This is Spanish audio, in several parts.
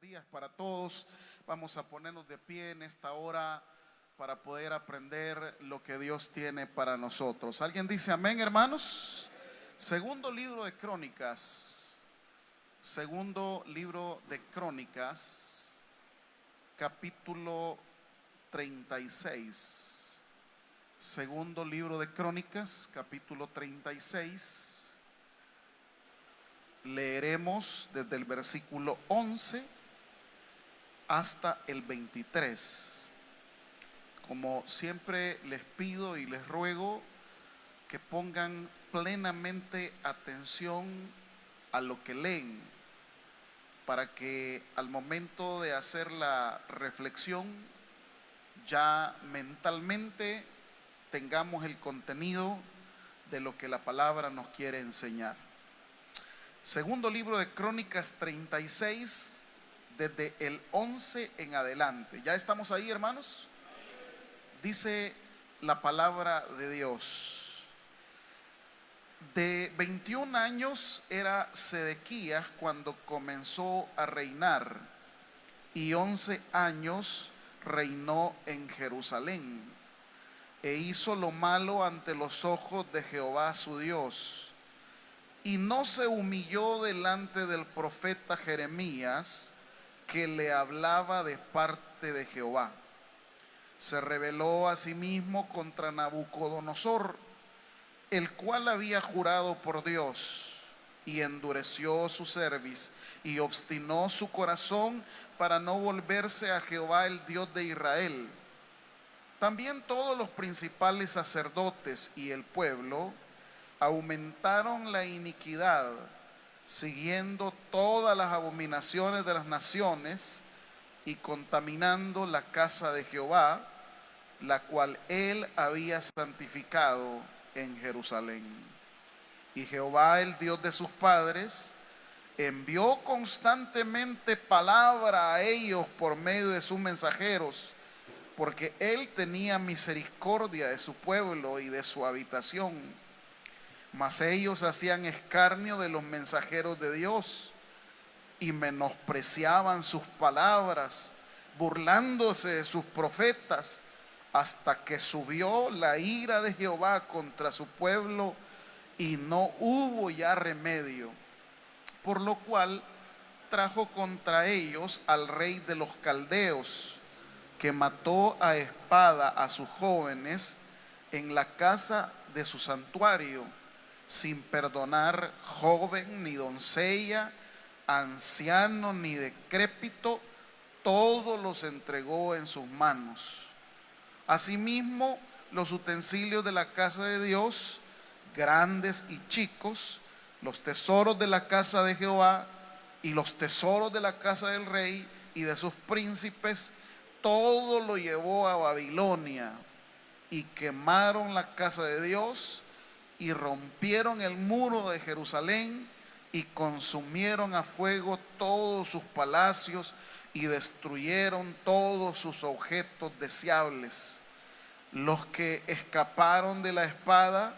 días para todos. Vamos a ponernos de pie en esta hora para poder aprender lo que Dios tiene para nosotros. ¿Alguien dice amén, hermanos? Segundo libro de Crónicas. Segundo libro de Crónicas, capítulo 36. Segundo libro de Crónicas, capítulo 36. Leeremos desde el versículo 11 hasta el 23. Como siempre les pido y les ruego que pongan plenamente atención a lo que leen, para que al momento de hacer la reflexión ya mentalmente tengamos el contenido de lo que la palabra nos quiere enseñar. Segundo libro de Crónicas 36, desde el 11 en adelante. ¿Ya estamos ahí, hermanos? Dice la palabra de Dios. De 21 años era Sedequías cuando comenzó a reinar, y 11 años reinó en Jerusalén, e hizo lo malo ante los ojos de Jehová su Dios, y no se humilló delante del profeta Jeremías, que le hablaba de parte de Jehová. Se rebeló asimismo contra Nabucodonosor, el cual había jurado por Dios, y endureció su cerviz y obstinó su corazón para no volverse a Jehová, el Dios de Israel. También todos los principales sacerdotes y el pueblo aumentaron la iniquidad, siguiendo todas las abominaciones de las naciones y contaminando la casa de Jehová, la cual él había santificado en Jerusalén. Y Jehová, el Dios de sus padres, envió constantemente palabra a ellos por medio de sus mensajeros, porque él tenía misericordia de su pueblo y de su habitación. Mas ellos hacían escarnio de los mensajeros de Dios y menospreciaban sus palabras, burlándose de sus profetas, hasta que subió la ira de Jehová contra su pueblo y no hubo ya remedio. Por lo cual trajo contra ellos al rey de los caldeos, que mató a espada a sus jóvenes en la casa de su santuario, sin perdonar joven ni doncella, anciano ni decrépito, todos los entregó en sus manos. Asimismo, los utensilios de la casa de Dios, grandes y chicos, los tesoros de la casa de Jehová y los tesoros de la casa del rey y de sus príncipes, todo lo llevó a Babilonia, y quemaron la casa de Dios, y rompieron el muro de Jerusalén, y consumieron a fuego todos sus palacios, y destruyeron todos sus objetos deseables. Los que escaparon de la espada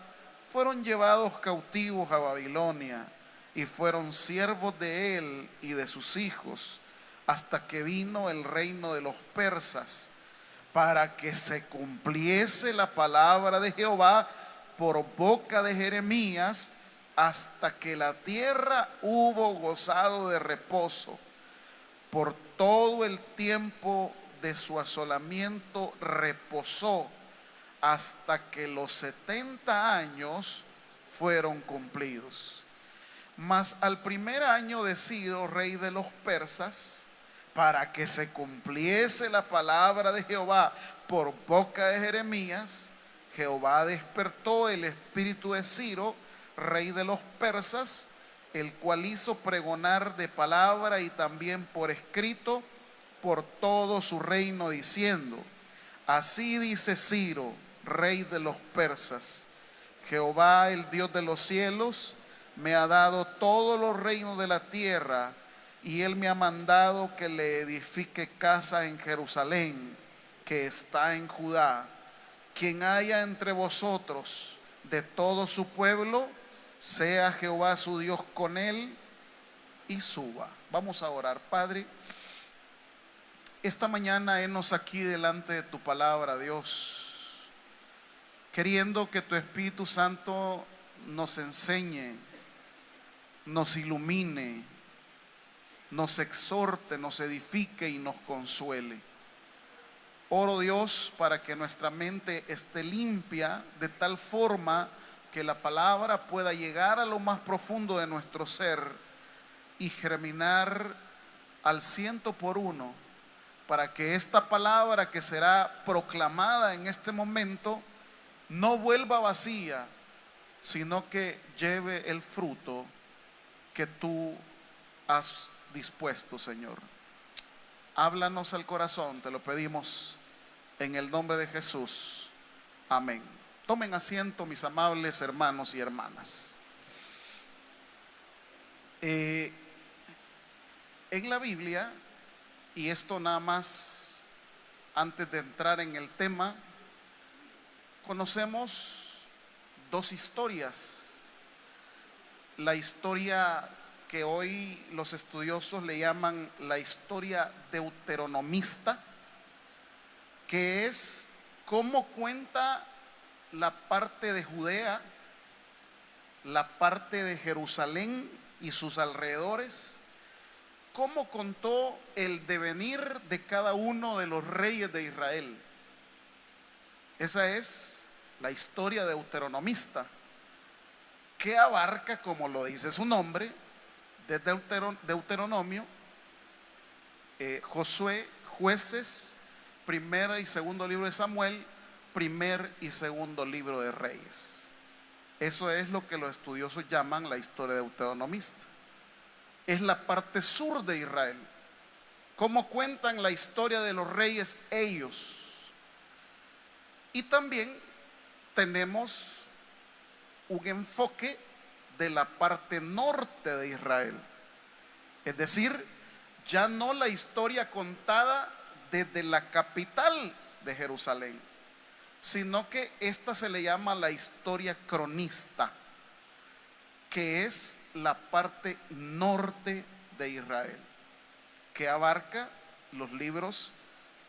fueron llevados cautivos a Babilonia, y fueron siervos de él y de sus hijos, hasta que vino el reino de los persas, para que se cumpliese la palabra de Jehová por boca de Jeremías, hasta que la tierra hubo gozado de reposo. Por todo el tiempo de su asolamiento reposó, hasta que los 70 años fueron cumplidos. Mas al primer año de Ciro, rey de los persas, para que se cumpliese la palabra de Jehová por boca de Jeremías, Jehová despertó el espíritu de Ciro, rey de los persas, el cual hizo pregonar de palabra y también por escrito por todo su reino, diciendo: así dice Ciro, rey de los persas: Jehová, el Dios de los cielos, me ha dado todos los reinos de la tierra, y él me ha mandado que le edifique casa en Jerusalén, que está en Judá. Quien haya entre vosotros de todo su pueblo, sea Jehová su Dios con él, y suba. Vamos a orar. Padre, esta mañana henos aquí delante de tu palabra, Dios, queriendo que tu Espíritu Santo nos enseñe, nos ilumine, nos exhorte, nos edifique y nos consuele. Oro, Dios, para que nuestra mente esté limpia de tal forma que la palabra pueda llegar a lo más profundo de nuestro ser y germinar al 100%, para que esta palabra que será proclamada en este momento no vuelva vacía, sino que lleve el fruto que tú has dispuesto, Señor. Háblanos al corazón, te lo pedimos en el nombre de Jesús. Amén. Tomen asiento, mis amables hermanos y hermanas. En la Biblia, y esto nada más antes de entrar en el tema, conocemos dos historias. La historia que hoy los estudiosos le llaman la historia deuteronomista, que es cómo cuenta la parte de Judea, la parte de Jerusalén y sus alrededores, cómo contó el devenir de cada uno de los reyes de Israel. Esa es la historia deuteronomista, que abarca, como lo dice su nombre, de Deuteronomio, Josué, Jueces, primera y segundo libro de Samuel, primer y segundo libro de Reyes. Eso es lo que los estudiosos llaman la historia deuteronomista. Es la parte sur de Israel. Cómo cuentan la historia de los reyes ellos. Y también tenemos un enfoque de la parte norte de Israel. Es decir, ya no la historia contada desde la capital de Jerusalén, sino que esta se le llama la historia cronista, que es la parte norte de Israel, que abarca los libros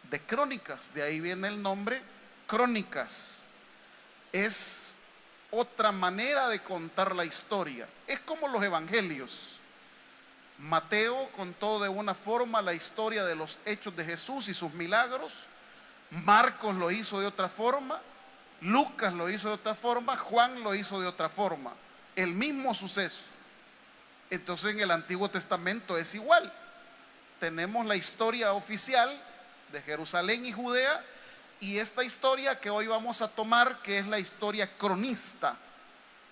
de crónicas. De ahí viene el nombre crónicas. Es otra manera de contar la historia. Es como los evangelios. Mateo contó de una forma la historia de los hechos de Jesús y sus milagros. Marcos lo hizo de otra forma. Lucas lo hizo de otra forma. Juan lo hizo de otra forma. El mismo suceso. Entonces en el Antiguo Testamento es igual. Tenemos la historia oficial de Jerusalén y Judea, y esta historia que hoy vamos a tomar, que es la historia cronista,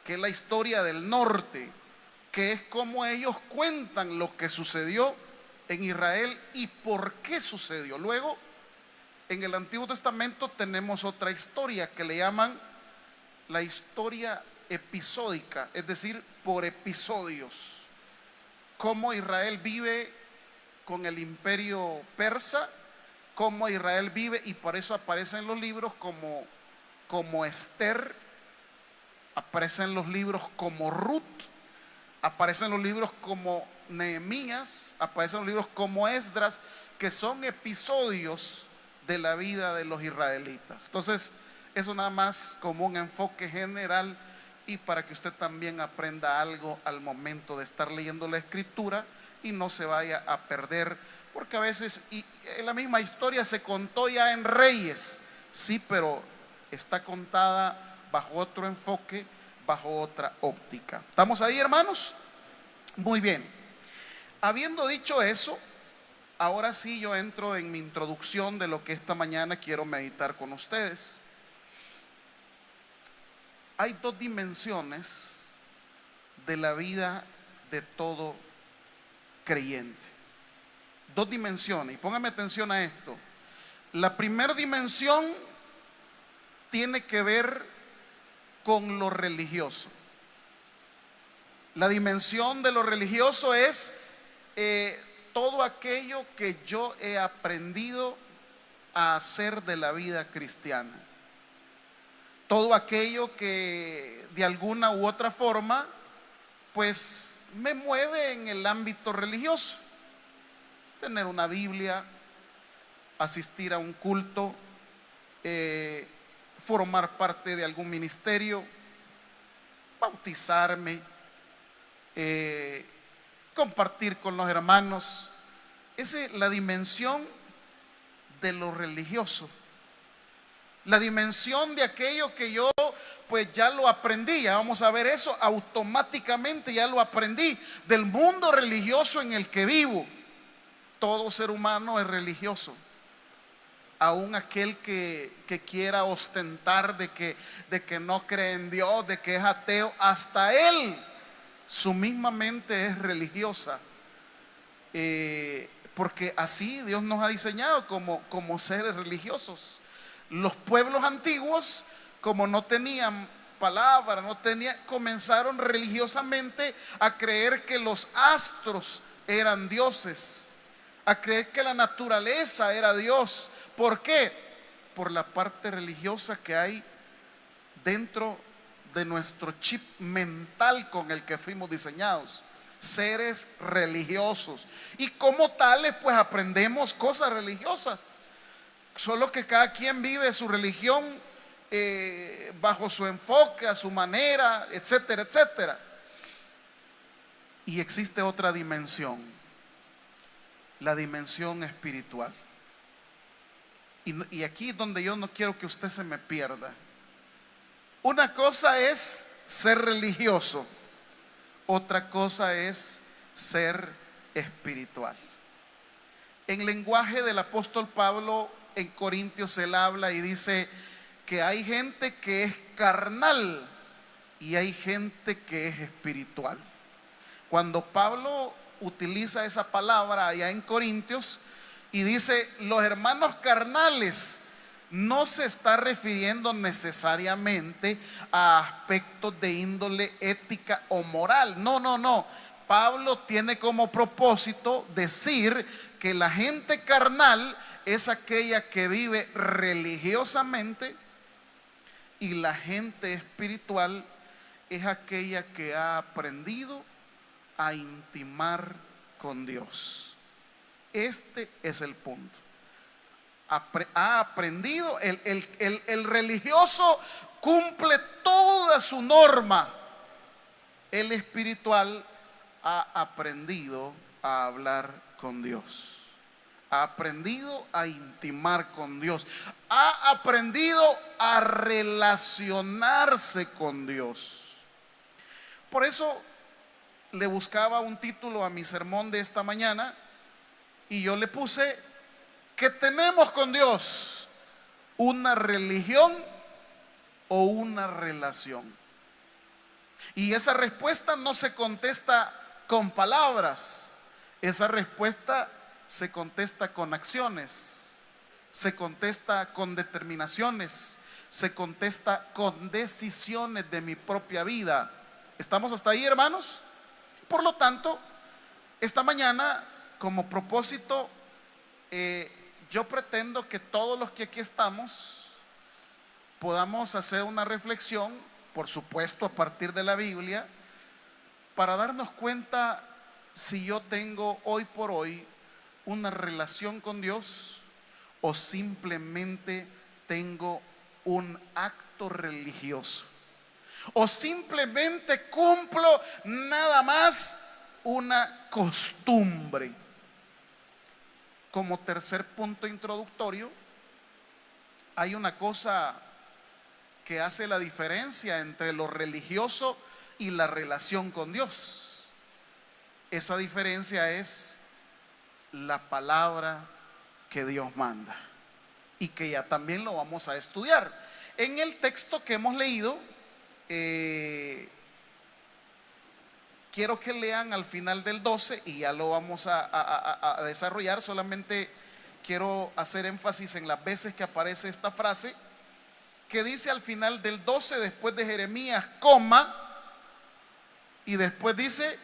que es la historia del norte, que es como ellos cuentan lo que sucedió en Israel y por qué sucedió. Luego, en el Antiguo Testamento tenemos otra historia que le llaman la historia episódica, es decir, por episodios. Cómo Israel vive con el imperio persa, cómo Israel vive, y por eso aparecen los libros como Esther, aparecen los libros como Ruth, aparecen los libros como Nehemías, aparecen los libros como Esdras, que son episodios de la vida de los israelitas. Entonces, eso nada más como un enfoque general, y para que usted también aprenda algo al momento de estar leyendo la escritura y no se vaya a perder, porque a veces la misma historia se contó ya en Reyes, sí, pero está contada bajo otro enfoque, bajo otra óptica. ¿Estamos ahí, hermanos? Muy bien. Habiendo dicho eso, ahora sí yo entro en mi introducción de lo que esta mañana quiero meditar con ustedes. Hay dos dimensiones de la vida de todo creyente. Dos dimensiones, y póngame atención a esto. La primera dimensión tiene que ver con lo religioso. La dimensión de lo religioso es todo aquello que yo he aprendido a hacer de la vida cristiana. Todo aquello que de alguna u otra forma pues me mueve en el ámbito religioso. Tener una Biblia, asistir a un culto, formar parte de algún ministerio, bautizarme, compartir con los hermanos. Esa es la dimensión de lo religioso, la dimensión de aquello que yo pues ya lo aprendí. Ya vamos a ver eso, automáticamente ya lo aprendí del mundo religioso en el que vivo. Todo ser humano es religioso, aún aquel que quiera ostentar de que no cree en Dios, de que es ateo, hasta él, su misma mente es religiosa, porque así Dios nos ha diseñado como seres religiosos. Los pueblos antiguos, como no tenían palabra, comenzaron religiosamente a creer que los astros eran dioses, a creer que la naturaleza era Dios. ¿Por qué? Por la parte religiosa que hay dentro de nuestro chip mental con el que fuimos diseñados, seres religiosos, y como tales pues aprendemos cosas religiosas, solo que cada quien vive su religión bajo su enfoque, a su manera, etcétera, etcétera. Y existe otra dimensión, la dimensión espiritual. Y aquí es donde yo no quiero que usted se me pierda. Una cosa es ser religioso, otra cosa es ser espiritual. En lenguaje del apóstol Pablo, en Corintios él habla y dice que hay gente que es carnal y hay gente que es espiritual. Cuando Pablo utiliza esa palabra allá en Corintios y dice los hermanos carnales, no se está refiriendo necesariamente a aspectos de índole ética o moral. No. Pablo tiene como propósito decir que la gente carnal es aquella que vive religiosamente y la gente espiritual es aquella que ha aprendido a intimar con Dios. Este es el punto. Ha aprendido, el religioso cumple toda su norma, el espiritual ha aprendido a hablar con Dios, ha aprendido a intimar con Dios, ha aprendido a relacionarse con Dios. Por eso le buscaba un título a mi sermón de esta mañana y yo le puse: ¿qué tenemos con Dios? ¿Una religión o una relación? Y esa respuesta no se contesta con palabras, esa respuesta se contesta con acciones, se contesta con determinaciones, se contesta con decisiones de mi propia vida. ¿Estamos hasta ahí, hermanos? Por lo tanto, esta mañana, como propósito, yo pretendo que todos los que aquí estamos podamos hacer una reflexión, por supuesto a partir de la Biblia, para darnos cuenta si yo tengo hoy por hoy una relación con Dios o simplemente tengo un acto religioso, o simplemente cumplo nada más una costumbre. Como tercer punto introductorio, hay una cosa que hace la diferencia entre lo religioso y la relación con Dios. Esa diferencia es la palabra que Dios manda y que ya también lo vamos a estudiar. En el texto que hemos leído, quiero que lean al final del 12 y ya lo vamos a desarrollar. Solamente quiero hacer énfasis en las veces que aparece esta frase, que dice al final del 12, después de Jeremías, coma, y después dice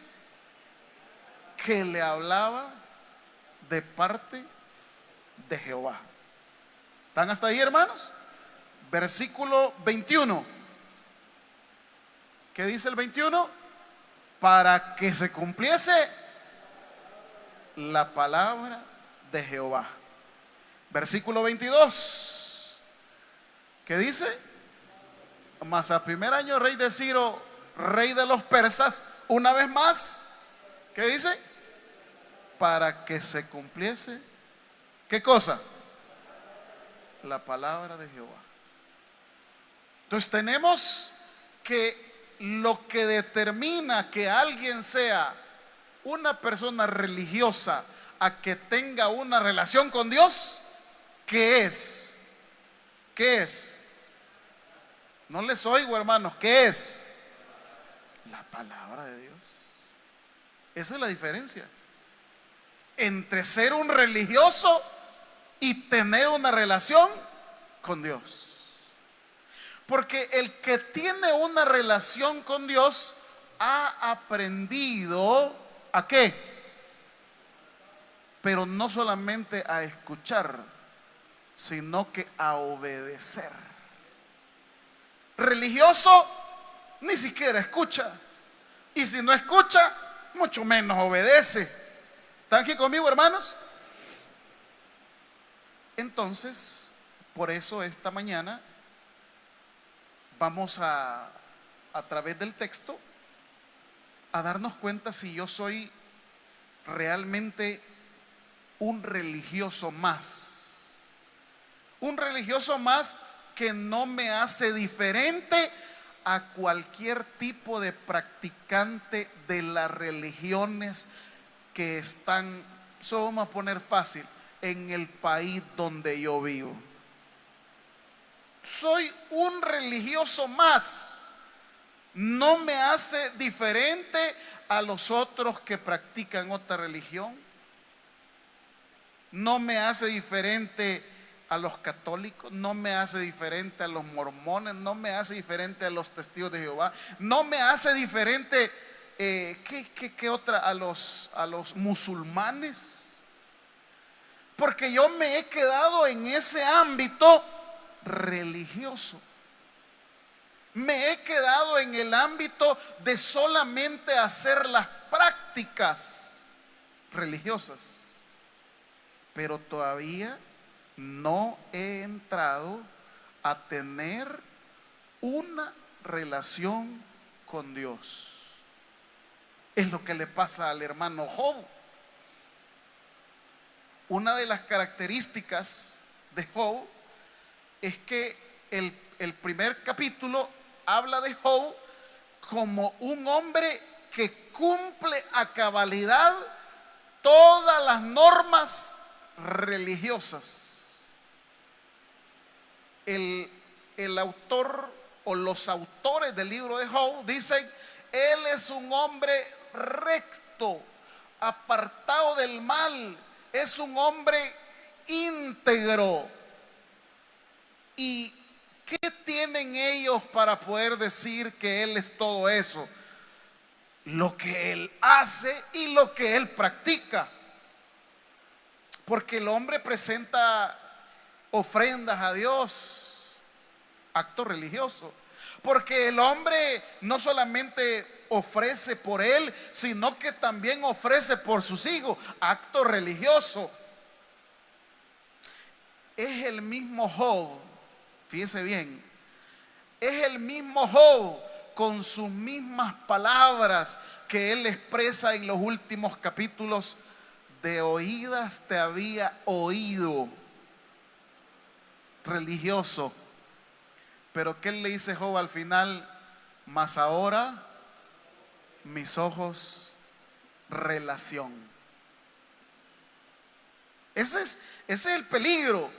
que le hablaba de parte de Jehová. ¿Están hasta ahí, hermanos? Versículo 21. ¿Qué dice el 21? Para que se cumpliese la palabra de Jehová Versículo 22. ¿Qué dice? Mas al primer año rey de Ciro, rey de los persas, una vez más, ¿qué dice? Para que se cumpliese, ¿qué cosa? La palabra de Jehová. Entonces tenemos que lo que determina que alguien sea una persona religiosa a que tenga una relación con Dios, ¿qué es? ¿Qué es? No les oigo, hermanos. ¿Qué es? La palabra de Dios. Esa es la diferencia entre ser un religioso y tener una relación con Dios. Porque el que tiene una relación con Dios ha aprendido ¿a qué? Pero no solamente a escuchar, sino que a obedecer. Religioso ni siquiera escucha, y si no escucha, mucho menos obedece. ¿Están aquí conmigo, hermanos? Entonces, por eso esta mañana vamos a través del texto, a darnos cuenta si yo soy realmente un religioso más. Un religioso más que no me hace diferente a cualquier tipo de practicante de las religiones que están, eso vamos a poner fácil, en el país donde yo vivo. Soy un religioso más. No me hace diferente a los otros que practican otra religión. No me hace diferente a los católicos, no me hace diferente a los mormones, no me hace diferente a los testigos de Jehová, no me hace diferente ¿qué otra? A los musulmanes. Porque yo me he quedado en ese ámbito religioso. Me he quedado en el ámbito de solamente hacer las prácticas religiosas. Pero todavía no he entrado a tener una relación con Dios. Es lo que le pasa al hermano Job. Una de las características de Job es que el primer capítulo habla de Job como un hombre que cumple a cabalidad todas las normas religiosas. El autor o los autores del libro de Job dicen: él es un hombre recto, apartado del mal, es un hombre íntegro. ¿Y qué tienen ellos para poder decir que él es todo eso? Lo que él hace y lo que él practica. Porque el hombre presenta ofrendas a Dios, acto religioso. Porque el hombre no solamente ofrece por él, sino que también ofrece por sus hijos, acto religioso. Es el mismo Job, fíjese bien, es el mismo Job con sus mismas palabras que él expresa en los últimos capítulos: de oídas te había oído, religioso. Pero ¿qué le dice Job al final? Mas ahora mis ojos, relación. Ese es el peligro,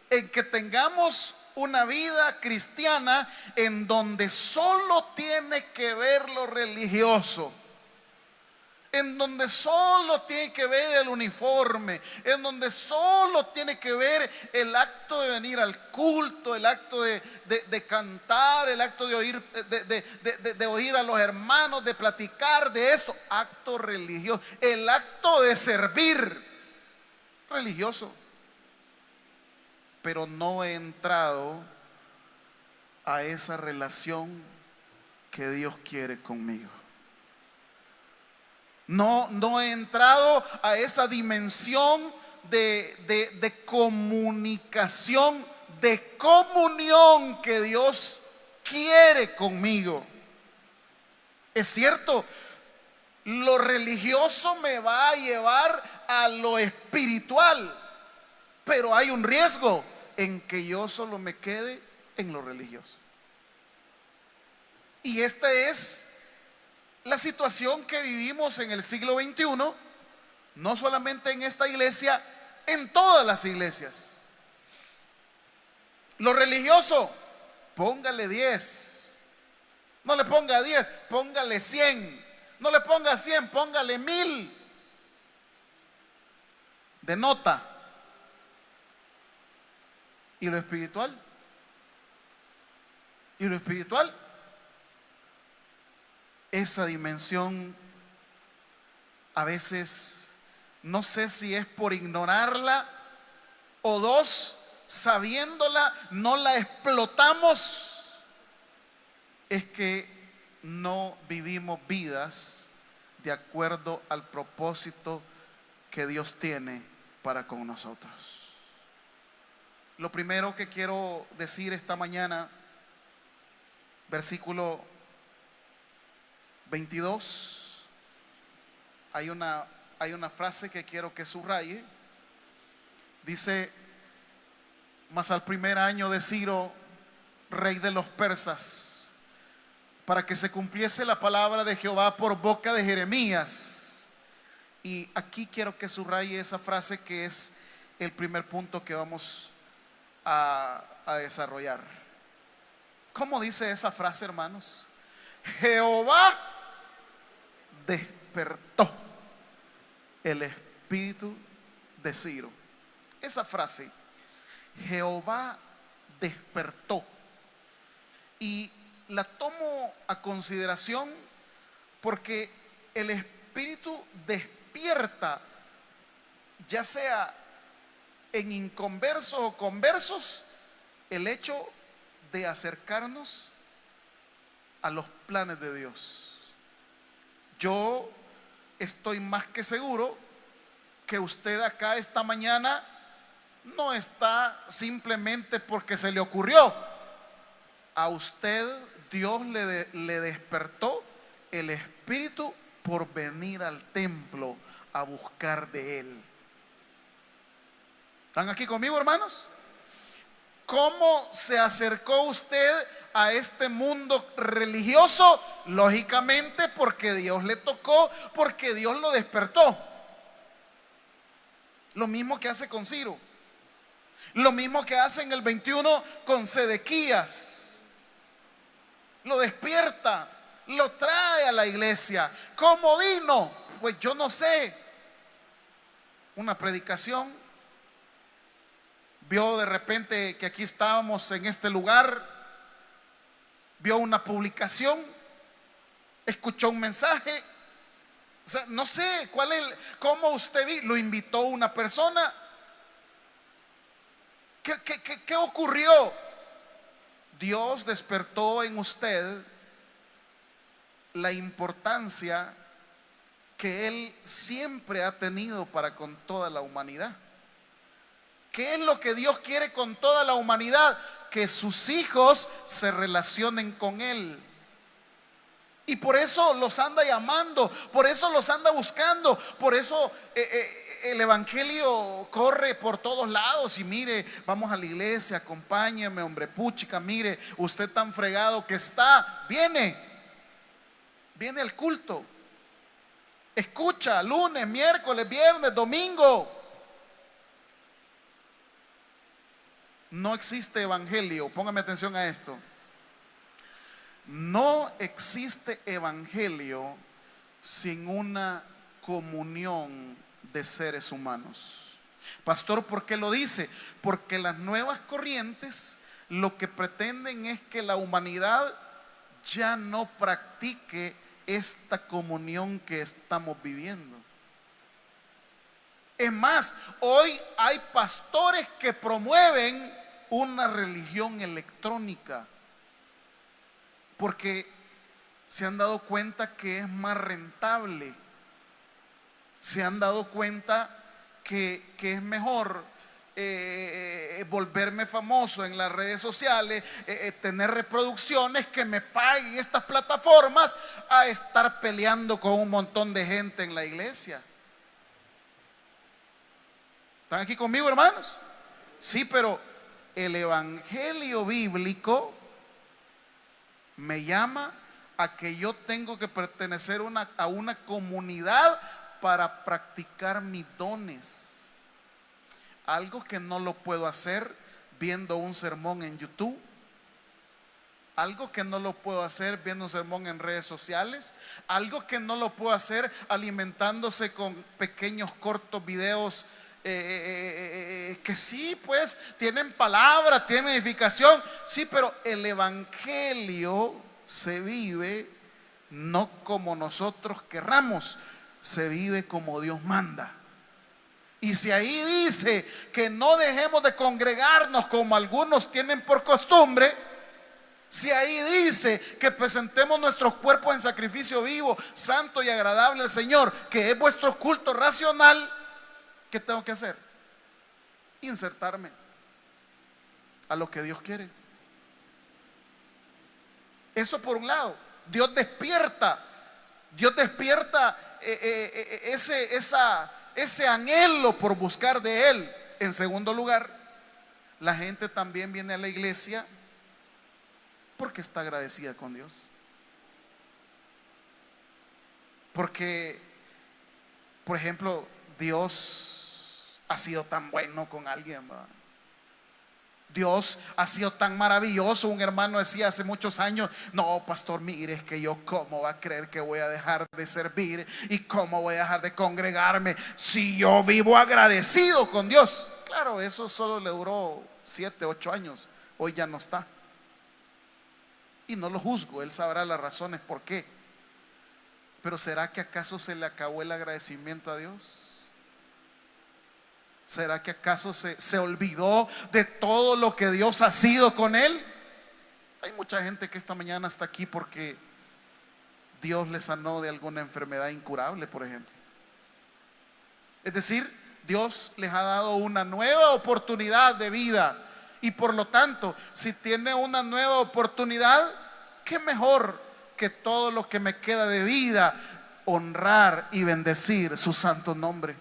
en que tengamos una vida cristiana en donde solo tiene que ver lo religioso, en donde solo tiene que ver el uniforme, en donde solo tiene que ver el acto de venir al culto, el acto de cantar, el acto de oír, de oír a los hermanos, de platicar de esto, acto religioso, el acto de servir religioso. Pero no he entrado a esa relación que Dios quiere conmigo. No he entrado a esa dimensión de comunicación, de comunión que Dios quiere conmigo. Es cierto, lo religioso me va a llevar a lo espiritual, pero hay un riesgo en que yo solo me quede en lo religioso. Y esta es la situación que vivimos en el siglo XXI, no solamente en esta iglesia, en todas las iglesias. Lo religioso, póngale 10. No le ponga 10, póngale 100. No le ponga 100, póngale 1000 de nota. ¿Y lo espiritual? ¿Y lo espiritual? Esa dimensión a veces, no sé si es por ignorarla o dos, sabiéndola, no la explotamos. Es que no vivimos vidas de acuerdo al propósito que Dios tiene para con nosotros. Lo primero que quiero decir esta mañana, versículo 22, hay una frase que quiero que subraye. Dice: mas al primer año de Ciro, rey de los persas, para que se cumpliese la palabra de Jehová por boca de Jeremías. Y aquí quiero que subraye esa frase, que es el primer punto que vamos a desarrollar. ¿Cómo dice esa frase, hermanos? Jehová despertó el espíritu de Ciro. Esa frase, Jehová despertó, y la tomo a consideración porque el espíritu despierta, ya sea en inconversos o conversos, el hecho de acercarnos a los planes de Dios. Yo estoy más que seguro que usted acá esta mañana no está simplemente porque se le ocurrió. A usted Dios le despertó el espíritu por venir al templo a buscar de Él. ¿Están aquí conmigo, hermanos? ¿Cómo se acercó usted a este mundo religioso? Lógicamente porque Dios le tocó, porque Dios lo despertó. Lo mismo que hace con Ciro, lo mismo que hace en el 21 con Sedequías. Lo despierta, lo trae a la iglesia. ¿Cómo vino? Pues yo no sé. Una predicación, vio de repente que aquí estábamos en este lugar, vio una publicación, escuchó un mensaje. O sea, no sé cuál es, cómo usted lo invitó una persona. ¿Qué ocurrió? Dios despertó en usted la importancia que Él siempre ha tenido para con toda la humanidad. ¿Qué es lo que Dios quiere con toda la humanidad? Que sus hijos se relacionen con Él. Y por eso los anda llamando, por eso los anda buscando, por eso el evangelio corre por todos lados. Y mire, vamos a la iglesia, acompáñeme, hombre, puchica, mire, usted tan fregado que está, viene al culto, escucha lunes, miércoles, viernes, domingo. No existe evangelio, póngame atención a esto. No existe evangelio sin una comunión de seres humanos. Pastor, ¿por qué lo dice? Porque las nuevas corrientes lo que pretenden es que la humanidad ya no practique esta comunión que estamos viviendo. Es más, hoy hay pastores que promueven una religión electrónica porque se han dado cuenta que es más rentable. Se han dado cuenta que es mejor volverme famoso en las redes sociales, tener reproducciones, que me paguen estas plataformas, a estar peleando con un montón de gente en la iglesia. ¿Están aquí conmigo, hermanos? Sí, pero el evangelio bíblico me llama a que yo tengo que pertenecer a una comunidad para practicar mis dones. Algo que no lo puedo hacer viendo un sermón en YouTube. Algo que no lo puedo hacer viendo un sermón en redes sociales. Algo que no lo puedo hacer alimentándose con pequeños cortos videos que sí, pues tienen palabra, tienen edificación. Sí, pero el evangelio se vive no como nosotros querramos, se vive como Dios manda. Y si ahí dice que no dejemos de congregarnos como algunos tienen por costumbre, si ahí dice que presentemos nuestros cuerpos en sacrificio vivo, santo y agradable al Señor, que es vuestro culto racional, ¿qué tengo que hacer? Insertarme a lo que Dios quiere. Eso por un lado. Dios despierta ese anhelo por buscar de Él. En segundo lugar, la gente también viene a la iglesia porque está agradecida con Dios. Porque, por ejemplo, Dios ha sido tan bueno con alguien, ¿verdad? Dios ha sido tan maravilloso. Un hermano decía hace muchos años: no, pastor, mire, es que yo cómo va a creer que voy a dejar de servir y cómo voy a dejar de congregarme si yo vivo agradecido con Dios. Claro, eso solo le duró 7, 8 años. Hoy ya no está. Y no lo juzgo, él sabrá las razones por qué. Pero ¿será que acaso se le acabó el agradecimiento a Dios? ¿Será que acaso se olvidó de todo lo que Dios ha sido con él? Hay mucha gente que esta mañana está aquí porque Dios les sanó de alguna enfermedad incurable, por ejemplo. Es decir, Dios les ha dado una nueva oportunidad de vida. Y por lo tanto, si tiene una nueva oportunidad, ¿qué mejor que todo lo que me queda de vida honrar y bendecir su santo nombre?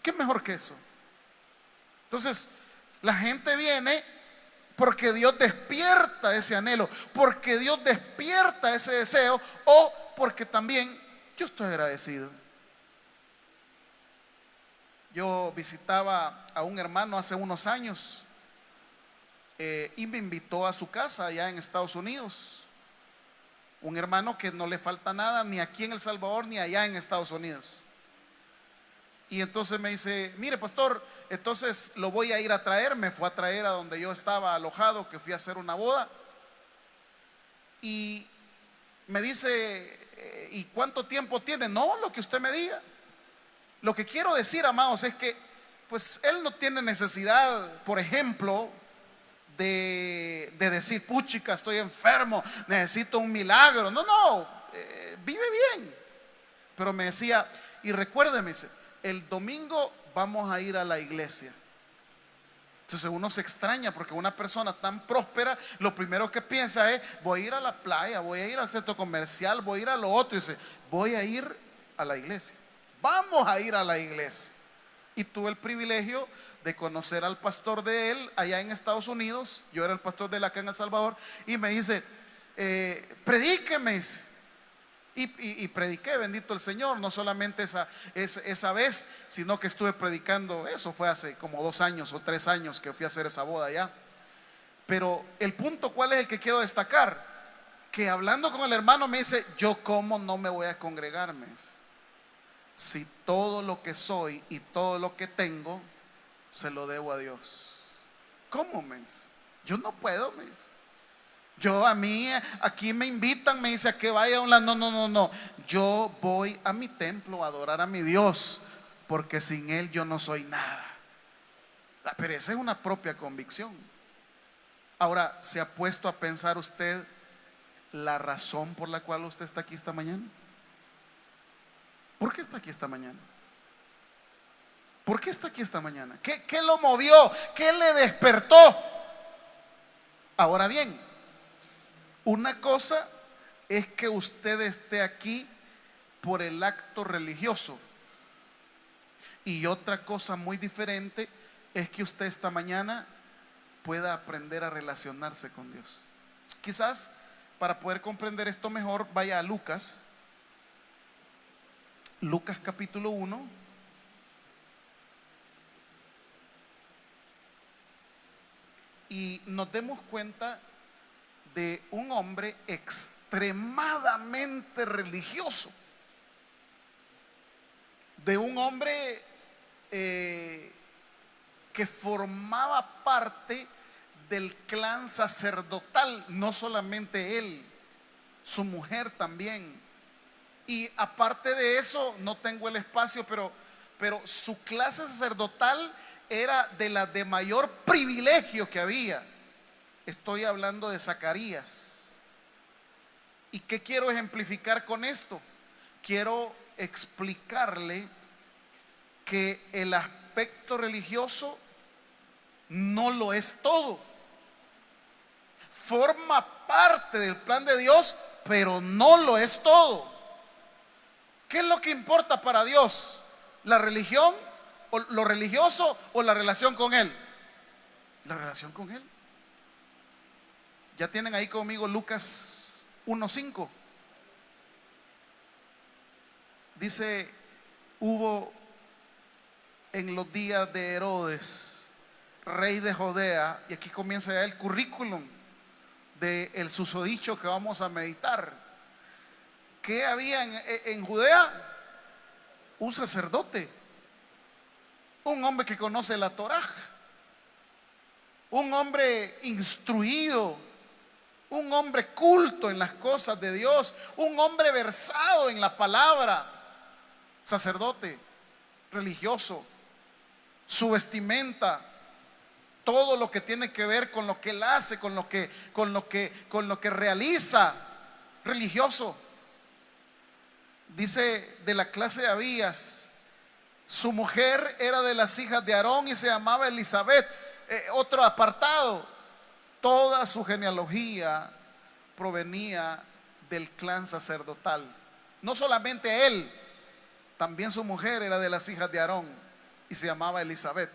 ¿Qué mejor que eso? Entonces, la gente viene porque Dios despierta ese anhelo, porque Dios despierta ese deseo, o porque también yo estoy agradecido. Yo visitaba a un hermano hace unos años y me invitó a su casa allá en Estados Unidos. Un hermano que no le falta nada ni aquí en El Salvador ni allá en Estados Unidos. Y entonces me dice: mire, pastor, entonces lo voy a ir a traer. Me fue a traer a donde yo estaba alojado, que fui a hacer una boda. Y me dice: ¿y cuánto tiempo tiene? No, lo que usted me diga. Lo que quiero decir, amados, es que pues él no tiene necesidad, por ejemplo, de decir: puchica, estoy enfermo, necesito un milagro. No, vive bien. Pero me decía: y recuérdeme, dice, el domingo vamos a ir a la iglesia. Entonces uno se extraña porque una persona tan próspera, lo primero que piensa es: voy a ir a la playa, voy a ir al centro comercial, voy a ir a lo otro. Y dice: voy a ir a la iglesia. Vamos a ir a la iglesia. Y tuve el privilegio de conocer al pastor de él allá en Estados Unidos. Yo era el pastor de él acá en El Salvador. Y me dice: predíqueme. Y prediqué, bendito el Señor, no solamente esa vez, sino que estuve predicando. Eso fue hace como 2 años o 3 años que fui a hacer esa boda allá. Pero el punto, ¿cuál es el que quiero destacar? Que hablando con el hermano me dice: yo cómo no me voy a congregarme si todo lo que soy y todo lo que tengo se lo debo a Dios. ¿Cómo, me dice? Yo no puedo, me dice. Yo, a mí aquí me invitan, me dice, a que vaya a un lado. No. Yo voy a mi templo a adorar a mi Dios, porque sin Él yo no soy nada. Pero esa es una propia convicción. Ahora, ¿se ha puesto a pensar usted la razón por la cual usted está aquí esta mañana? ¿Por qué está aquí esta mañana? ¿Por qué está aquí esta mañana? ¿Qué lo movió? ¿Qué le despertó? Ahora bien, una cosa es que usted esté aquí por el acto religioso, y otra cosa muy diferente es que usted esta mañana pueda aprender a relacionarse con Dios. Quizás para poder comprender esto mejor, vaya a Lucas capítulo 1. Y nos demos cuenta de un hombre extremadamente religioso, de un hombre que formaba parte del clan sacerdotal, no solamente él, su mujer también. Y aparte de eso, no tengo el espacio, pero su clase sacerdotal era de las de mayor privilegio que había. Estoy hablando de Zacarías. ¿Y qué quiero ejemplificar con esto? Quiero explicarle que el aspecto religioso no lo es todo. Forma parte del plan de Dios, pero no lo es todo. ¿Qué es lo que importa para Dios? ¿La religión, o lo religioso, o la relación con Él? La relación con Él. Ya tienen ahí conmigo Lucas 1:5. Dice: hubo en los días de Herodes, rey de Judea, y aquí comienza ya el currículum del susodicho que vamos a meditar. ¿Qué había en Judea? Un sacerdote, un hombre que conoce la Torá, un hombre instruido, un hombre culto en las cosas de Dios, un hombre versado en la palabra. Sacerdote, religioso, su vestimenta, todo lo que tiene que ver con lo que él hace, con lo que realiza, religioso. Dice de la clase de Abías. Su mujer era de las hijas de Aarón y se llamaba Elizabeth. Otro apartado: toda su genealogía provenía del clan sacerdotal. No solamente él, también su mujer era de las hijas de Aarón y se llamaba Elizabeth.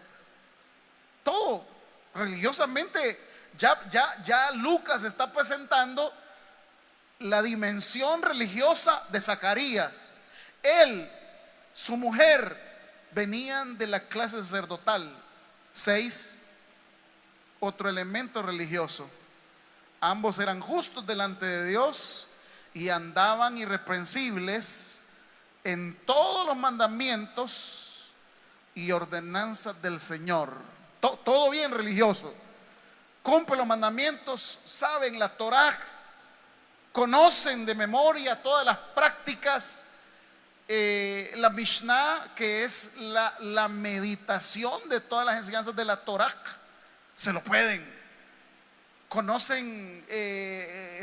Todo religiosamente. Ya Lucas está presentando la dimensión religiosa de Zacarías. Él, su mujer, venían de la clase sacerdotal. 6, otro elemento religioso: ambos eran justos delante de Dios y andaban irreprensibles en todos los mandamientos y ordenanzas del Señor. Todo bien religioso. Cumplen los mandamientos, saben la Torá, conocen de memoria todas las prácticas. La Mishnah, que es la meditación de todas las enseñanzas de la Torá, se lo pueden. Conocen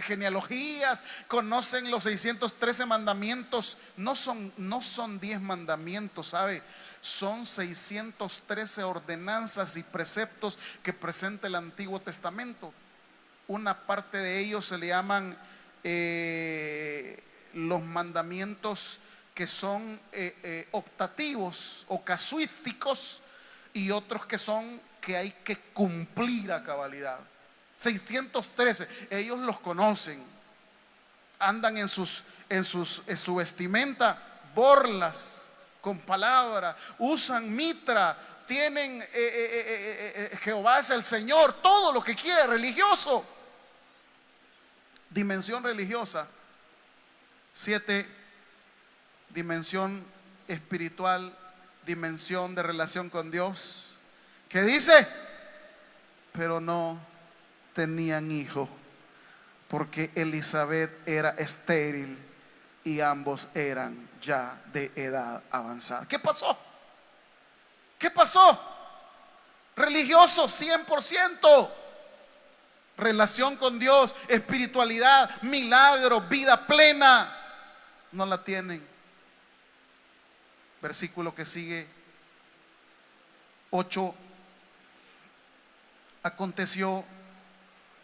genealogías, conocen los 613 mandamientos. No son 10 mandamientos, ¿sabe? Son 613 ordenanzas y preceptos que presenta el Antiguo Testamento. Una parte de ellos se le llaman los mandamientos que son optativos o casuísticos, y otros que hay que cumplir a cabalidad. 613, ellos los conocen. Andan en su vestimenta borlas con palabra, usan mitra, tienen Jehová es el Señor, todo lo que quiere religioso. Dimensión religiosa. 7, dimensión espiritual, dimensión de relación con Dios. ¿Qué dice? Pero no tenían hijo, porque Elizabeth era estéril y ambos eran ya de edad avanzada. ¿Qué pasó? ¿Qué pasó? Religioso 100%. Relación con Dios, espiritualidad, milagros, vida plena, no la tienen. Versículo que sigue: 8. Aconteció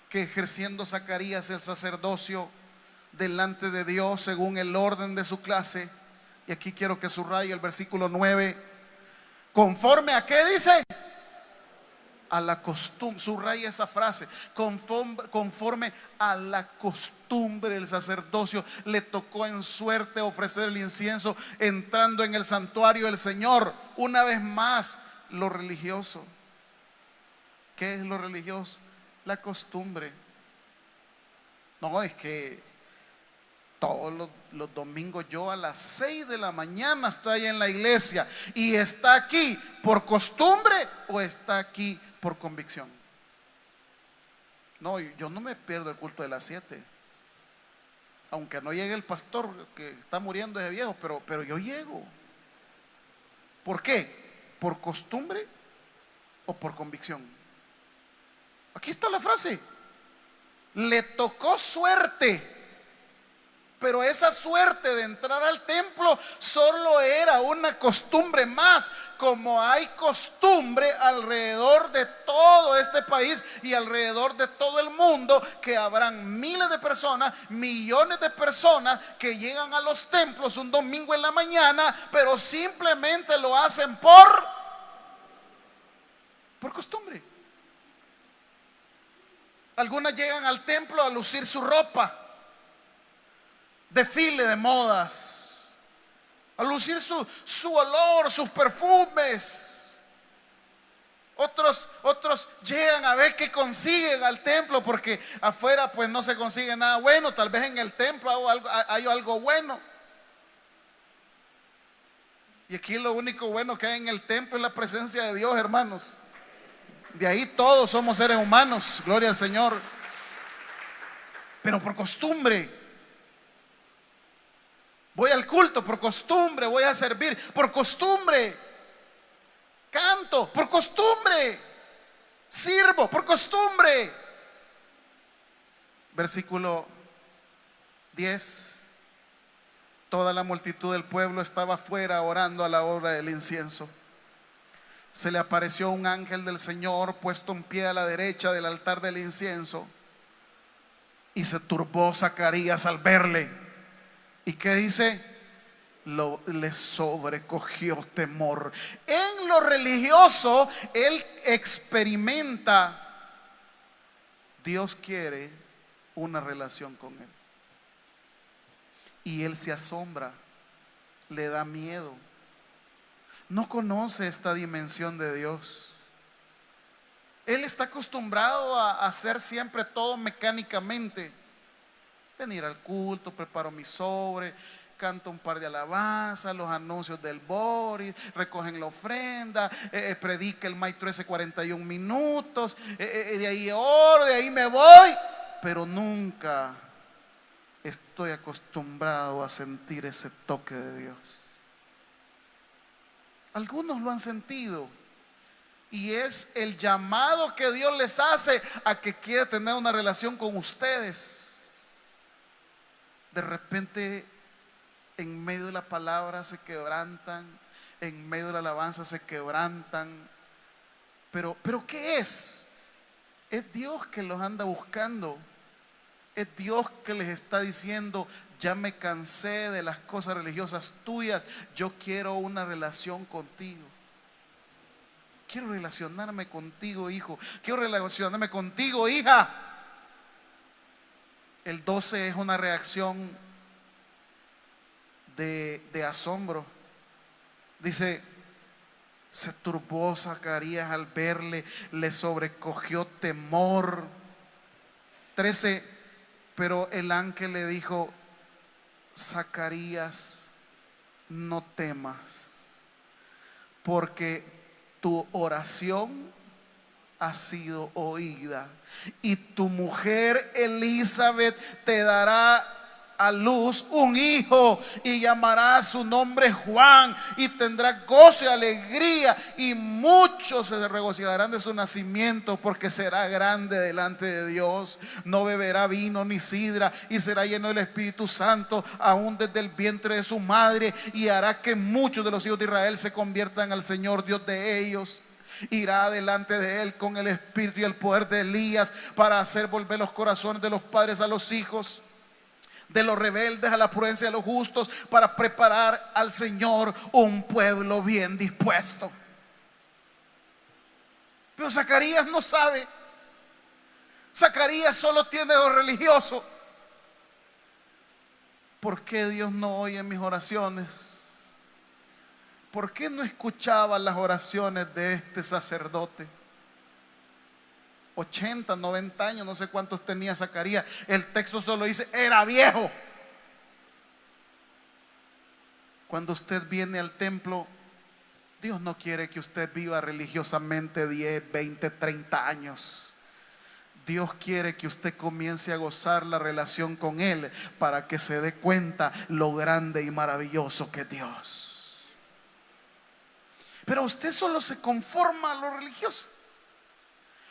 que ejerciendo Zacarías el sacerdocio delante de Dios según el orden de su clase, y aquí quiero que subraye el versículo 9, conforme a qué dice, a la costumbre, subraya esa frase, conforme a la costumbre del sacerdocio, le tocó en suerte ofrecer el incienso entrando en el santuario del Señor. Una vez más, lo religioso. ¿Qué es lo religioso? La costumbre. No, es que todos los domingos yo a las 6 de la mañana estoy en la iglesia, y está aquí por costumbre o está aquí por convicción. No, yo no me pierdo el culto de las 7, aunque no llegue el pastor que está muriendo de viejo, pero yo llego. ¿Por qué? ¿Por costumbre o por convicción? Aquí está la frase. Le tocó suerte, pero esa suerte de entrar al templo solo era una costumbre más, como hay costumbre alrededor de todo este país y alrededor de todo el mundo, que habrán miles de personas, millones de personas que llegan a los templos un domingo en la mañana, pero simplemente lo hacen por costumbre. Algunas llegan al templo a lucir su ropa, desfile de modas, a lucir su olor, sus perfumes. Otros llegan a ver qué consiguen al templo, porque afuera pues no se consigue nada bueno. Tal vez en el templo hay algo bueno. Y aquí lo único bueno que hay en el templo es la presencia de Dios, hermanos. De ahí todos somos seres humanos, gloria al Señor. Pero por costumbre. Voy al culto por costumbre, voy a servir por costumbre, canto por costumbre, sirvo por costumbre. Versículo 10. Toda la multitud del pueblo estaba afuera orando a la hora del incienso. Se le apareció un ángel del Señor puesto en pie a la derecha del altar del incienso, y se turbó Zacarías al verle. ¿Y qué dice? Le sobrecogió temor. En lo religioso él experimenta, Dios quiere una relación con él, y él se asombra, le da miedo. No conoce esta dimensión de Dios. Él está acostumbrado a hacer siempre todo mecánicamente. Venir al culto, preparo mi sobre, canto un par de alabanzas, los anuncios del Boris, recogen la ofrenda, predica el maestro ese 41 minutos, de ahí oro, de ahí me voy. Pero nunca estoy acostumbrado a sentir ese toque de Dios. Algunos lo han sentido, y es el llamado que Dios les hace a que quiere tener una relación con ustedes. De repente, en medio de la palabra se quebrantan, en medio de la alabanza se quebrantan. Pero ¿qué es? Es Dios que los anda buscando. Es Dios que les está diciendo: ya me cansé de las cosas religiosas tuyas, yo quiero una relación contigo. Quiero relacionarme contigo, hijo. Quiero relacionarme contigo, hija. El 12 es una reacción de asombro. Dice: se turbó Zacarías al verle, le sobrecogió temor. 13, pero el ángel le dijo: Zacarías, no temas, porque tu oración ha sido oída, y tu mujer Elizabeth te dará a luz un hijo, y llamará su nombre Juan, y tendrá gozo y alegría, y muchos se regocijarán de su nacimiento, porque será grande delante de Dios. No beberá vino ni sidra, y será lleno del Espíritu Santo aún desde el vientre de su madre, y hará que muchos de los hijos de Israel se conviertan al Señor Dios de ellos. Irá delante de él con el espíritu y el poder de Elías para hacer volver los corazones de los padres a los hijos, de los rebeldes a la prudencia de los justos, para preparar al Señor un pueblo bien dispuesto. Pero Zacarías no sabe. Zacarías solo tiene lo religioso. ¿Por qué Dios no oye mis oraciones? ¿Por qué no escuchaba las oraciones de este sacerdote? 80, 90 años, no sé cuántos tenía Zacarías. El texto solo dice, era viejo. Cuando usted viene al templo, Dios no quiere que usted viva religiosamente 10, 20, 30 años. Dios quiere que usted comience a gozar la relación con Él para que se dé cuenta lo grande y maravilloso que es Dios. Pero usted solo se conforma a lo religioso.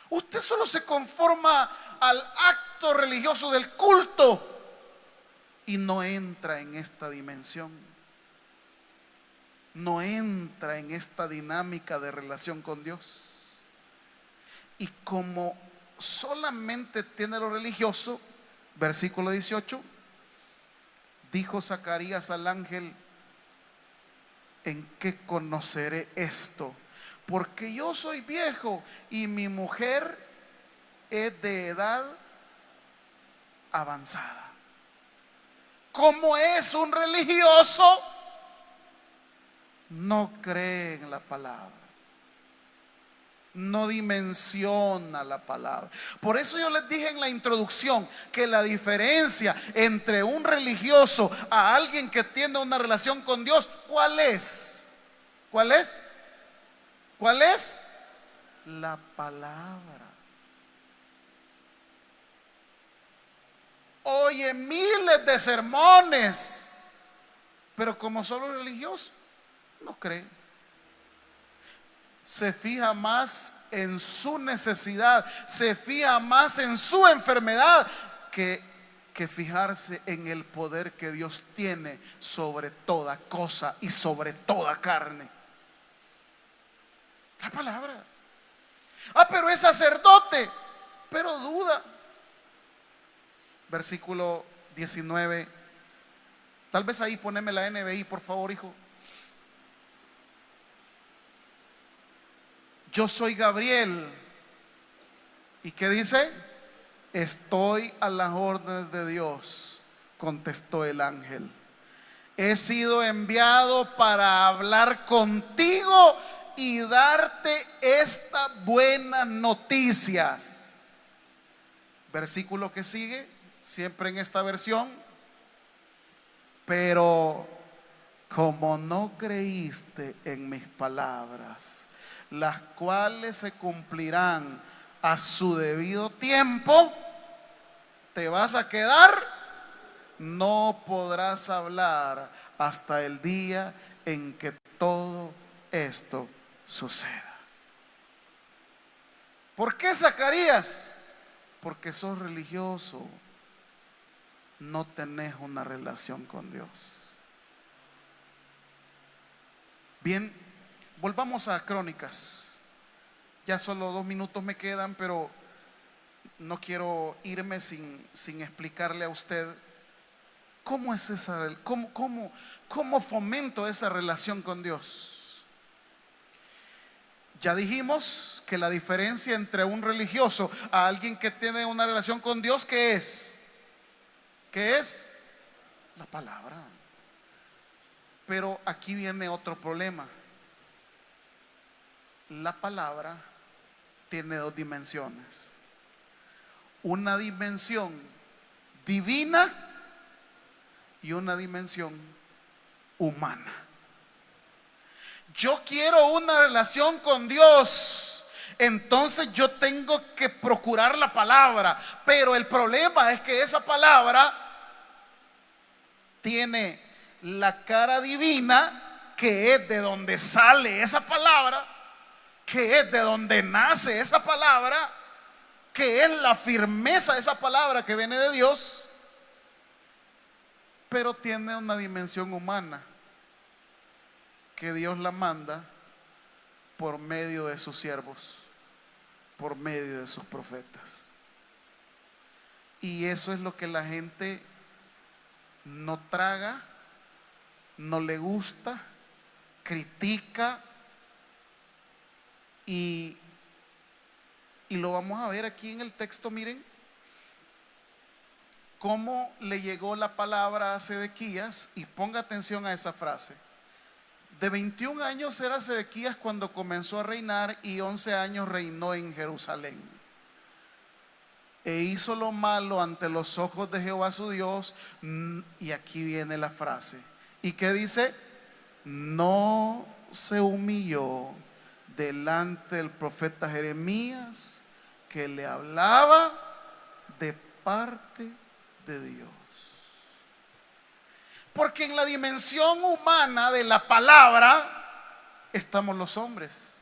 Usted solo se conforma al acto religioso del culto y no entra en esta dimensión. No entra en esta dinámica de relación con Dios. Y como solamente tiene lo religioso, versículo 18, dijo Zacarías al ángel, ¿en qué conoceré esto? Porque yo soy viejo y mi mujer es de edad avanzada. Como es un religioso, no cree en la palabra, no dimensiona la palabra. Por eso yo les dije en la introducción que la diferencia entre un religioso a alguien que tiene una relación con Dios, ¿cuál es? ¿Cuál es? ¿Cuál es? La palabra. Oye miles de sermones, pero como solo religioso, no cree. Se fija más en su necesidad, se fija más en su enfermedad que fijarse en el poder que Dios tiene sobre toda cosa y sobre toda carne. La palabra. Pero es sacerdote, pero duda. Versículo 19. Tal vez ahí poneme la NBI, por favor, hijo. Yo soy Gabriel. ¿Y qué dice? Estoy a las órdenes de Dios, contestó el ángel. He sido enviado para hablar contigo y darte estas buenas noticias. Versículo que sigue, siempre en esta versión. Pero como no creíste en mis palabras, las cuales se cumplirán a su debido tiempo, te vas a quedar, no podrás hablar hasta el día en que todo esto suceda. ¿Por qué, Zacarías? Porque sos religioso, no tenés una relación con Dios. Bien, volvamos a Crónicas. Ya solo 2 minutos me quedan, pero no quiero irme sin explicarle a usted cómo es esa, cómo fomento esa relación con Dios. Ya dijimos que la diferencia entre un religioso a alguien que tiene una relación con Dios, ¿qué es? ¿Qué es? La palabra. Pero aquí viene otro problema. La palabra tiene 2 dimensiones. Una dimensión divina y una dimensión humana. Yo quiero una relación con Dios, entonces yo tengo que procurar la palabra. Pero el problema es que esa palabra tiene la cara divina, que es de donde sale esa palabra, que es de donde nace esa palabra, que es la firmeza de esa palabra que viene de Dios, pero tiene una dimensión humana, que Dios la manda por medio de sus siervos, por medio de sus profetas. Y eso es lo que la gente no traga, no le gusta, critica, y lo vamos a ver aquí en el texto. Miren cómo le llegó la palabra a Sedequías, y ponga atención a esa frase. De 21 años era Sedequías cuando comenzó a reinar, y 11 años reinó en Jerusalén. E hizo lo malo ante los ojos de Jehová su Dios. Y aquí viene la frase. ¿Y qué dice? No se humilló delante del profeta Jeremías, que le hablaba de parte de Dios. Porque en la dimensión humana de la palabra estamos los hombres,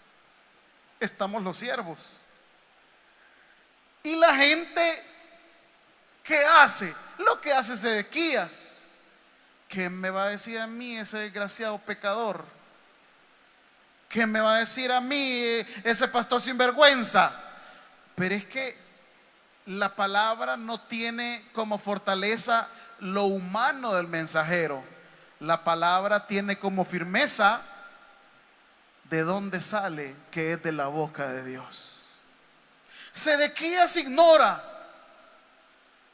estamos los siervos. Y la gente, ¿qué hace? Lo que hace Sedequías. ¿Qué me va a decir a mí ese desgraciado pecador? ¿Qué me va a decir a mí ese pastor sinvergüenza? Pero es que la palabra no tiene como fortaleza lo humano del mensajero. La palabra tiene como firmeza de dónde sale, que es de la boca de Dios. Sedequías ignora.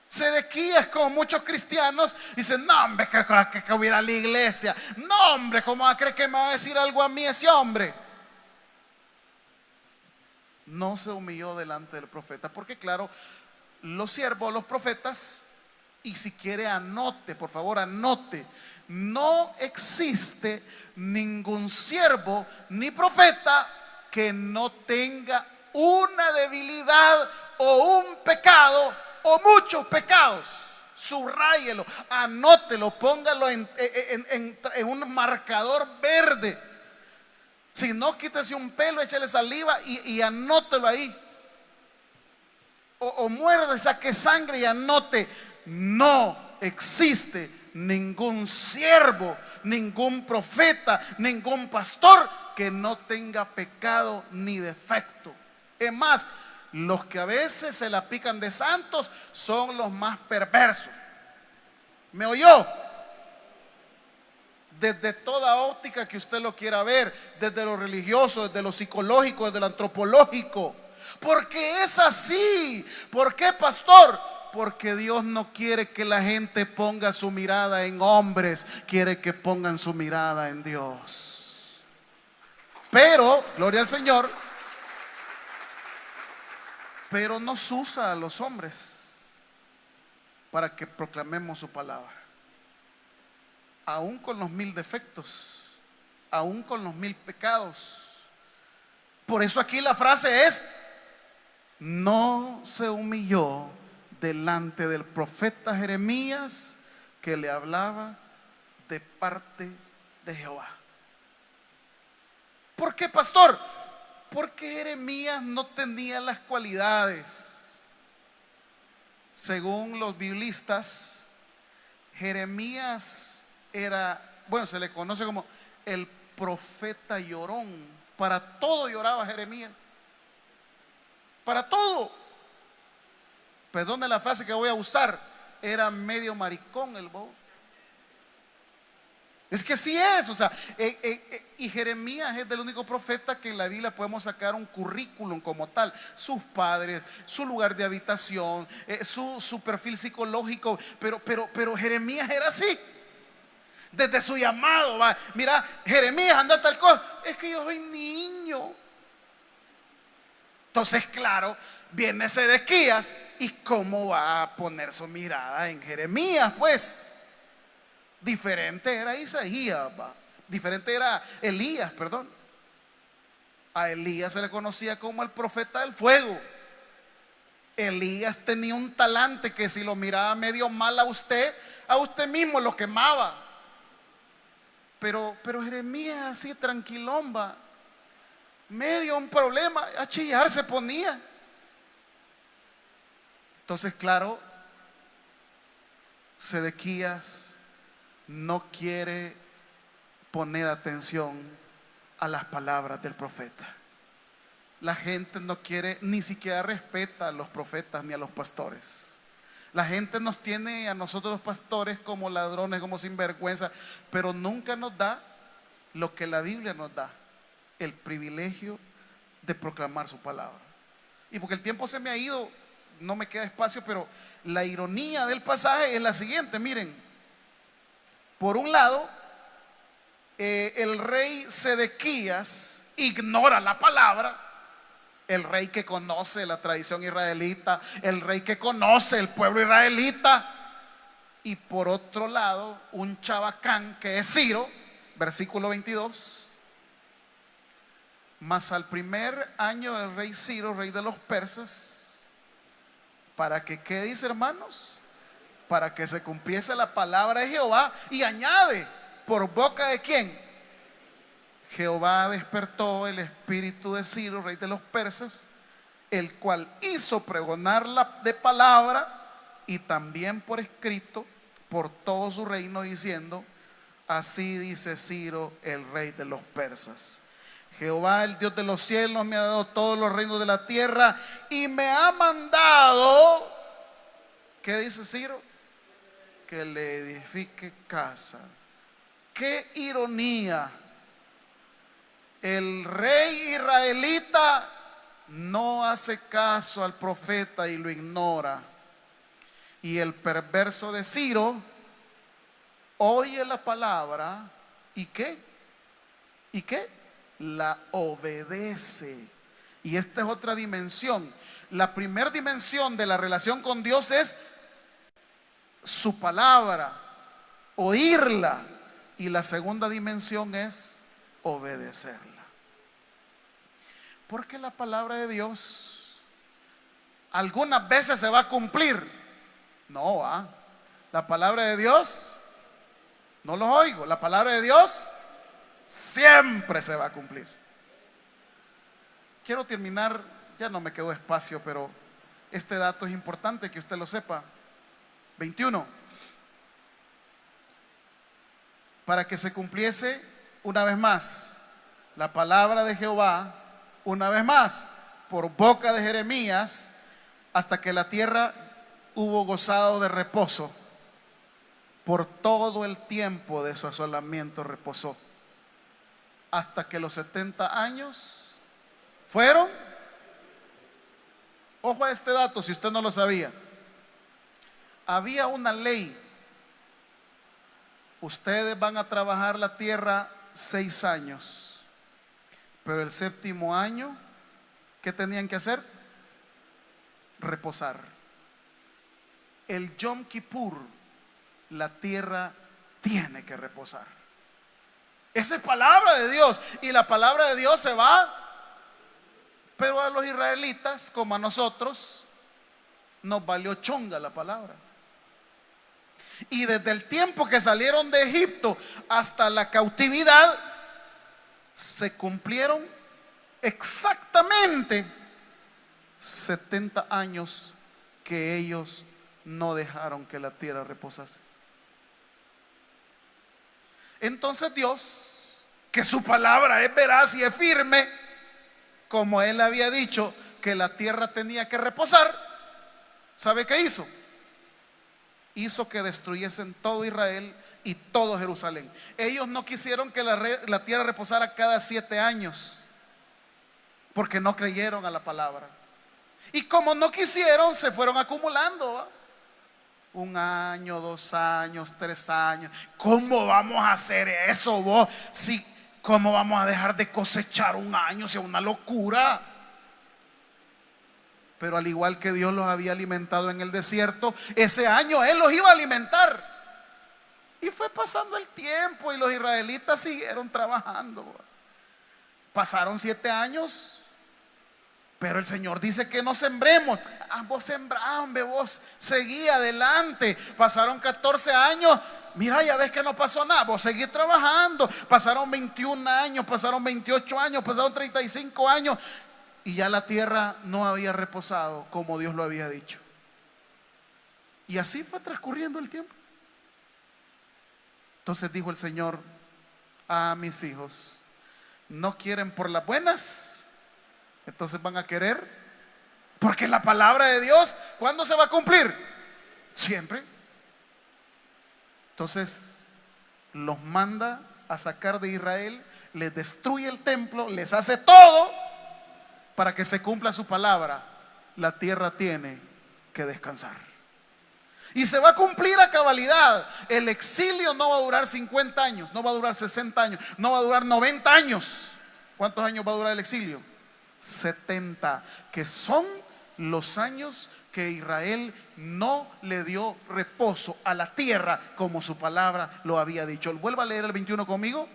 Sedequías, como muchos cristianos, dicen: no, hombre, que hubiera la iglesia. No, hombre, ¿cómo va a creer que me va a decir algo a mí ese hombre? No se humilló delante del profeta, porque claro, los siervos, los profetas, y si quiere anote, por favor anote, no existe ningún siervo ni profeta que no tenga una debilidad o un pecado o muchos pecados. Subrayelo, anótelo, póngalo en un marcador verde. Si no, quítese un pelo, échale saliva y anótelo ahí. O muerde, saque sangre y anote: no existe ningún siervo, ningún profeta, ningún pastor que no tenga pecado ni defecto. Es más, los que a veces se la pican de santos son los más perversos. ¿Me oyó? Desde toda óptica que usted lo quiera ver, desde lo religioso, desde lo psicológico, desde lo antropológico. Porque es así. ¿Por qué, pastor? Porque Dios no quiere que la gente ponga su mirada en hombres, quiere que pongan su mirada en Dios. Pero, gloria al Señor, pero nos usa a los hombres para que proclamemos su palabra, aún con los 1000 defectos, aún con los 1000 pecados. Por eso aquí la frase es: no se humilló delante del profeta Jeremías, que le hablaba de parte de Jehová. ¿Por qué, pastor? Porque Jeremías no tenía las cualidades. Según los biblistas, Jeremías era, bueno, se le conoce como el profeta llorón. Para todo lloraba Jeremías. Para todo. Perdone la frase que voy a usar, era medio maricón el bobo. Es que sí es, o sea, y Jeremías es el único profeta que en la Biblia podemos sacar un currículum como tal: sus padres, su lugar de habitación, su perfil psicológico. Pero Jeremías era así. Desde su llamado, va, mira, Jeremías, anda tal cosa. Es que yo soy niño. Entonces, claro, viene Sedequías, y cómo va a poner su mirada en Jeremías, pues. Diferente era Isaías, va. Diferente era Elías, perdón. A Elías se le conocía como el profeta del fuego. Elías tenía un talante que si lo miraba medio mal a usted mismo lo quemaba. Pero Jeremías así tranquilón, va. Medio un problema, a chillar se ponía. Entonces, claro, Sedequías no quiere poner atención a las palabras del profeta. La gente no quiere, ni siquiera respeta a los profetas ni a los pastores. La gente nos tiene a nosotros los pastores como ladrones, como sinvergüenza, pero nunca nos da lo que la Biblia nos da: el privilegio de proclamar su palabra. Y porque el tiempo se me ha ido, no me queda espacio, pero la ironía del pasaje es la siguiente. Miren, por un lado, el rey Sedequías ignora la palabra, el rey que conoce la tradición israelita, el rey que conoce el pueblo israelita. Y por otro lado, un chabacán que es Ciro, versículo 22: mas al primer año del rey Ciro, rey de los persas, para que, ¿qué dice, hermanos? Para que se cumpliese la palabra de Jehová. Y añade, ¿por boca de quién? Jehová despertó el espíritu de Ciro, rey de los persas, el cual hizo pregonar de palabra y también por escrito por todo su reino, diciendo: así dice Ciro, el rey de los persas: Jehová, el Dios de los cielos, me ha dado todos los reinos de la tierra y me ha mandado, ¿qué dice Ciro? Que le edifique casa. ¡Qué ironía! El rey israelita no hace caso al profeta y lo ignora. Y el perverso de Ciro oye la palabra y ¿qué? ¿Y qué? La obedece. Y esta es otra dimensión. La primera dimensión de la relación con Dios es su palabra, oírla. Y la segunda dimensión es obedecerla. Porque la palabra de Dios algunas veces se va a cumplir. No va. La palabra de Dios, no los oigo. La palabra de Dios siempre se va a cumplir. Quiero terminar, ya no me quedó espacio, pero este dato es importante que usted lo sepa. 21. Para que se cumpliese una vez más la palabra de Jehová, una vez más, por boca de Jeremías, hasta que la tierra hubo gozado de reposo. Por todo el tiempo de su asolamiento reposó, hasta que los 70 años fueron. Ojo a este dato, si usted no lo sabía. Había una ley: ustedes van a trabajar la tierra 6 años, pero el séptimo año, ¿qué tenían que hacer? Reposar. El Yom Kippur, la tierra tiene que reposar. Esa es palabra de Dios, y la palabra de Dios se va. Pero a los israelitas, como a nosotros, nos valió chonga la palabra. Y desde el tiempo que salieron de Egipto hasta la cautividad, se cumplieron exactamente 70 años que ellos no dejaron que la tierra reposase. Entonces Dios, que su palabra es veraz y es firme, como Él había dicho que la tierra tenía que reposar, ¿sabe qué hizo? Hizo que destruyesen todo Israel y todo Jerusalén. Ellos no quisieron que la tierra reposara cada 7 años, porque no creyeron a la palabra. Y como no quisieron, se fueron acumulando, ¿va? 1 año, 2 años, 3 años. ¿Cómo vamos a hacer eso vos? Si, ¿cómo vamos a dejar de cosechar 1 año? Si es una locura. Pero al igual que Dios los había alimentado en el desierto, ese año Él los iba a alimentar. Y fue pasando el tiempo y los israelitas siguieron trabajando. Pasaron 7 años, pero el Señor dice que no sembremos. Vos sembrá, hombre, vos seguí adelante. Pasaron 14 años, mira, ya ves que no pasó nada, vos seguís trabajando. Pasaron 21 años, pasaron 28 años, pasaron 35 años, y ya la tierra no había reposado como Dios lo había dicho. Y así fue transcurriendo el tiempo. Entonces dijo el Señor a mis hijos: no quieren por las buenas, entonces van a querer, porque la palabra de Dios, ¿cuándo se va a cumplir? Siempre. Entonces los manda a sacar de Israel, les destruye el templo, les hace todo para que se cumpla su palabra. La tierra tiene que descansar. Y se va a cumplir a cabalidad. El exilio no va a durar 50 años, no va a durar 60 años, no va a durar 90 años. ¿Cuántos años va a durar el exilio? 70, que son los años que Israel no le dio reposo a la tierra como su palabra lo había dicho. Vuelva a leer el 21 conmigo.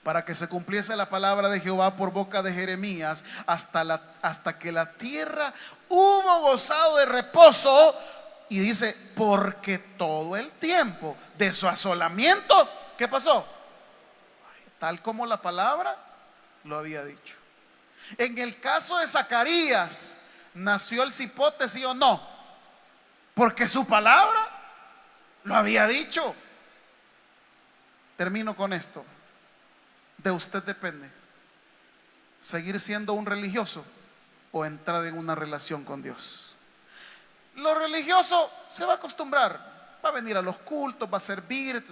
Para que se cumpliese la palabra de Jehová por boca de Jeremías, hasta que la tierra hubo gozado de reposo. Y dice, porque todo el tiempo de su asolamiento, ¿qué pasó? Tal como la palabra lo había dicho. En el caso de Zacarías, ¿nació el cipote, sí o no? Porque su palabra lo había dicho. Termino con esto. De usted depende seguir siendo un religioso o entrar en una relación con Dios. Lo religioso se va a acostumbrar, va a venir a los cultos, va a servir,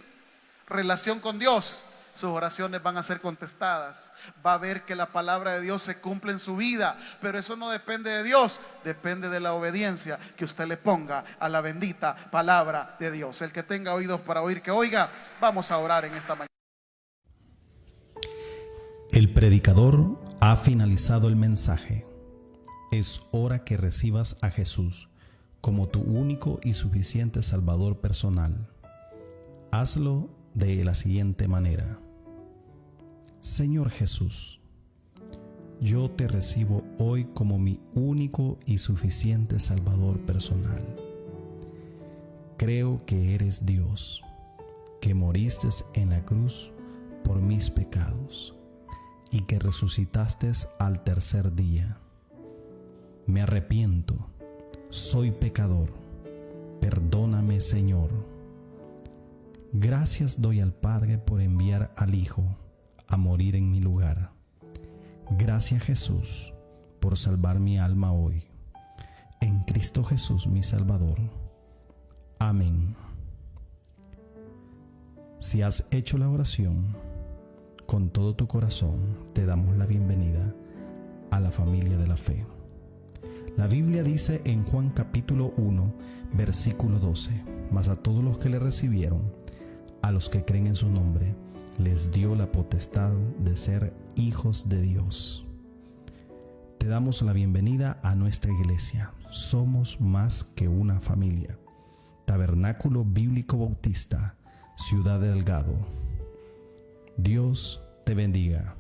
relación con Dios, sus oraciones van a ser contestadas, va a ver que la palabra de Dios se cumple en su vida, pero eso no depende de Dios, depende de la obediencia que usted le ponga a la bendita palabra de Dios. El que tenga oídos para oír, que oiga. Vamos a orar en esta mañana. El predicador ha finalizado el mensaje. Es hora que recibas a Jesús como tu único y suficiente Salvador personal. Hazlo de la siguiente manera. Señor Jesús, yo te recibo hoy como mi único y suficiente Salvador personal. Creo que eres Dios, que moriste en la cruz por mis pecados y que resucitaste al tercer día. Me arrepiento, soy pecador, perdóname, Señor. Gracias doy al Padre por enviar al Hijo a morir en mi lugar. Gracias, Jesús, por salvar mi alma hoy. En Cristo Jesús, mi Salvador. Amén. Si has hecho la oración con todo tu corazón, te damos la bienvenida a la familia de la fe. La Biblia dice en Juan capítulo 1, versículo 12, mas a todos los que le recibieron, a los que creen en su nombre, les dio la potestad de ser hijos de Dios. Te damos la bienvenida a nuestra iglesia. Somos más que una familia. Tabernáculo Bíblico Bautista, Ciudad de Delgado. Dios te bendiga.